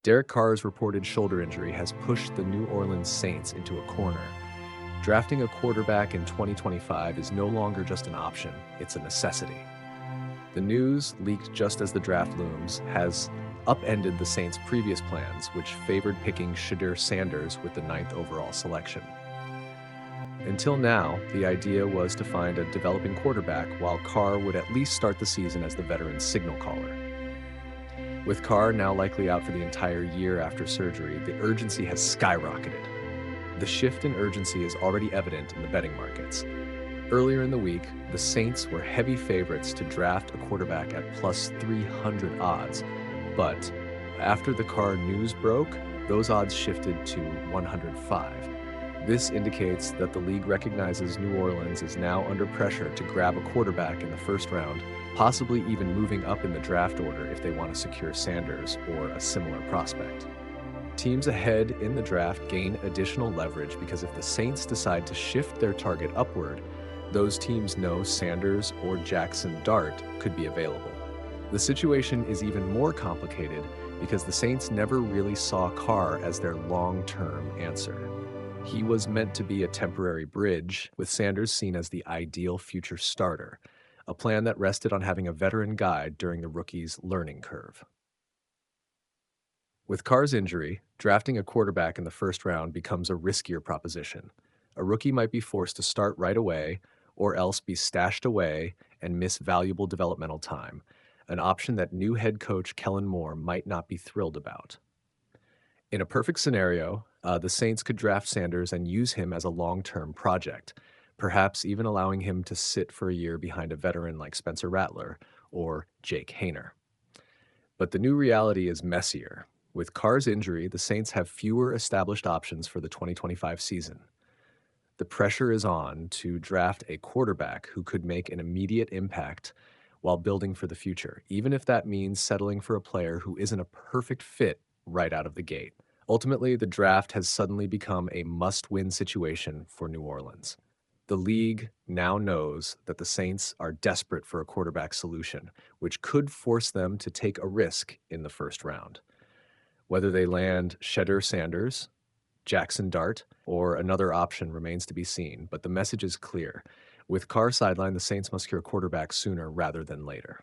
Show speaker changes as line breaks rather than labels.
Derek Carr's reported shoulder injury has pushed the New Orleans Saints into a corner. Drafting a quarterback in 2025 is no longer just an option, it's a necessity. The news, leaked just as the draft looms, has upended the Saints' previous plans, which favored picking Shedeur Sanders with the 9th overall selection. Until now, the idea was to find a developing quarterback while Carr would at least start the season as the veteran signal caller. With Carr now likely out for the entire year after surgery, the urgency has skyrocketed. The shift in urgency is already evident in the betting markets. Earlier in the week, the Saints were heavy favorites to draft a quarterback at plus 300 odds, but after the Carr news broke, those odds shifted to 105. This indicates that the league recognizes New Orleans is now under pressure to grab a quarterback in the first round, possibly even moving up in the draft order if they want to secure Sanders or a similar prospect. Teams ahead in the draft gain additional leverage because if the Saints decide to shift their target upward, those teams know Sanders or Jackson Dart could be available. The situation is even more complicated because the Saints never really saw Carr as their long-term answer. He was meant to be a temporary bridge, with Sanders seen as the ideal future starter, a plan that rested on having a veteran guide during the rookie's learning curve. With Carr's injury, drafting a quarterback in the first round becomes a riskier proposition. A rookie might be forced to start right away, or else be stashed away and miss valuable developmental time, an option that new head coach Kellen Moore might not be thrilled about. In a perfect scenario, the Saints could draft Sanders and use him as a long-term project, perhaps even allowing him to sit for a year behind a veteran like Spencer Rattler or Jake Haener. But the new reality is messier. With Carr's injury, the Saints have fewer established options for the 2025 season. The pressure is on to draft a quarterback who could make an immediate impact while building for the future, even if that means settling for a player who isn't a perfect fit right out of the gate. Ultimately, the draft has suddenly become a must-win situation for New Orleans. The league now knows that the Saints are desperate for a quarterback solution, which could force them to take a risk in the first round. Whether they land Shedeur Sanders, Jackson Dart, or another option remains to be seen, but the message is clear. With Carr sidelined, the Saints must secure a quarterback sooner rather than later.